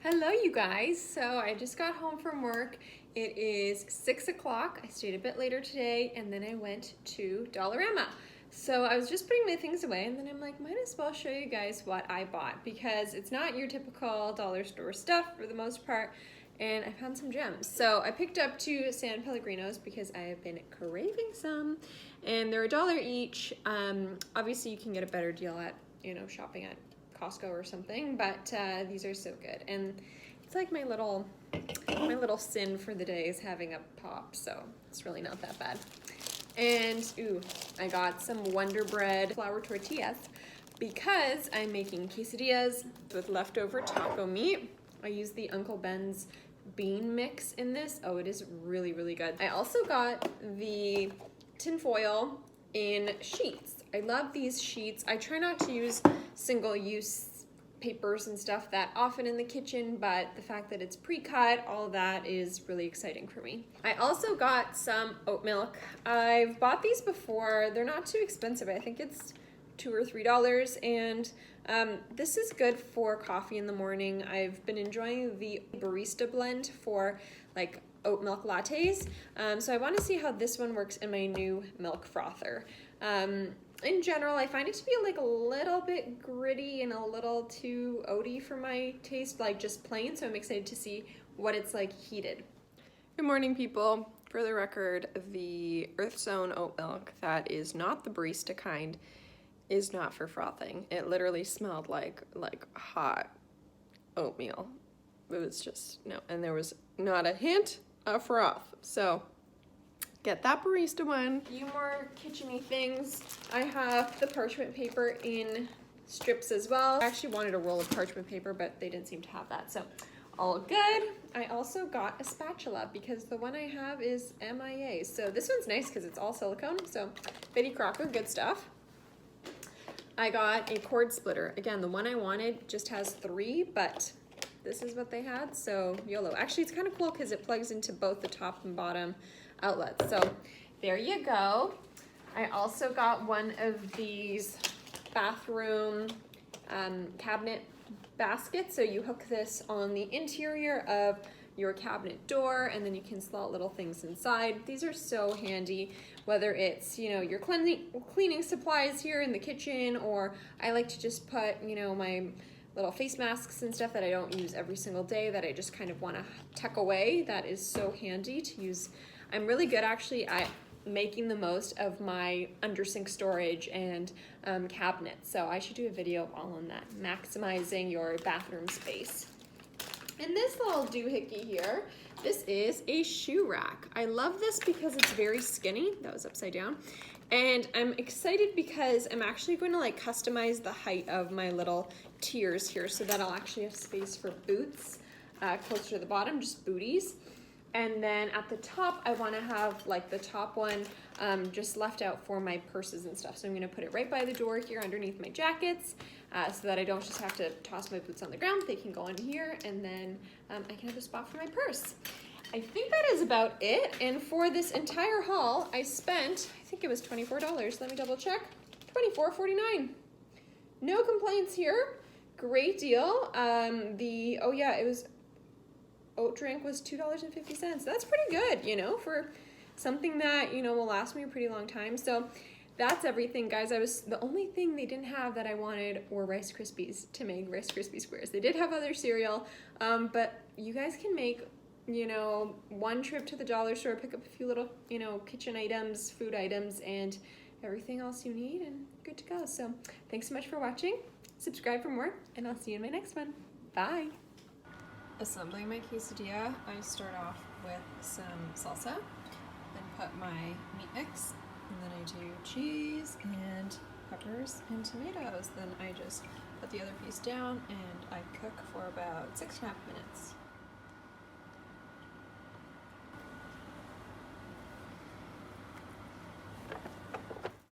Hello you guys. So I just got home from work. It is 6 o'clock. I stayed a bit later today and then I went to Dollarama. So I was just putting my things away and then I'm like, might as well show you guys what I bought because it's not your typical dollar store stuff for the most part, and I found some gems. So I picked up 2 San Pellegrinos because I have been craving some and they're $1 each. Obviously you can get a better deal at, shopping at Costco or something, but these are so good, and it's like my little sin for the day is having a pop, so it's really not that bad. And ooh, I got some Wonder Bread flour tortillas because I'm making quesadillas with leftover taco meat. I use the Uncle Ben's bean mix in this. Oh, it is really, really good. I also got the tinfoil in sheets. I love these sheets. I try not to use single-use papers and stuff that often in the kitchen, but the fact that it's pre-cut, all of that is really exciting for me. I also got some oat milk. I've bought these before. They're not too expensive. I think it's $2 or $3, and this is good for coffee in the morning. I've been enjoying the barista blend for like oat milk lattes, so I want to see how this one works in my new milk frother. In general, I find it to be like a little bit gritty and a little too oaty for my taste, like just plain, so I'm excited to see what it's like heated. Good morning, people. For the record, the Earth Zone oat milk that is not the barista kind is not for frothing. It literally smelled like hot oatmeal. It was just, no, and there was not a hint of froth, so get that barista one. A few more kitchen-y things. I have the parchment paper in strips as well. I actually wanted a roll of parchment paper, but they didn't seem to have that, so all good. I also got a spatula because the one I have is MIA. So this one's nice because it's all silicone, so Betty Crocker, good stuff. I got a cord splitter. Again, the one I wanted just has 3, but this is what they had, so YOLO. Actually, it's kind of cool because it plugs into both the top and bottom outlets. So there you go. I also got one of these bathroom cabinet baskets. So you hook this on the interior of your cabinet door and then you can slot little things inside. These are so handy, whether it's, your cleaning supplies here in the kitchen, or I like to just put, my little face masks and stuff that I don't use every single day that I just kind of want to tuck away. That is so handy to use. I'm really good actually at making the most of my under sink storage and cabinets, so I should do a video all on that, maximizing your bathroom space. And this little doohickey here, this is a shoe rack. I love this because it's very skinny. That was upside down. And I'm excited because I'm actually going to customize the height of my little tiers here so that I'll actually have space for boots closer to the bottom, just booties. And then at the top, I want to have the top one just left out for my purses and stuff. So I'm going to put it right by the door here underneath my jackets so that I don't just have to toss my boots on the ground. They can go in here, and then I can have a spot for my purse. I think that is about it. And for this entire haul, I spent, I think it was $24. Let me double check. $24.49. No complaints here. Great deal. It was oat drink was $2.50. That's pretty good, for something that, will last me a pretty long time. So that's everything, guys. The only thing they didn't have that I wanted were Rice Krispies to make Rice Krispie squares. They did have other cereal, but you guys can make, one trip to the dollar store, pick up a few little, kitchen items, food items, and everything else you need, and good to go. So thanks so much for watching. Subscribe for more, and I'll see you in my next one. Bye. Assembling my quesadilla, I start off with some salsa, then put my meat mix, and then I do cheese and peppers and tomatoes. Then I just put the other piece down and I cook for about 6.5 minutes.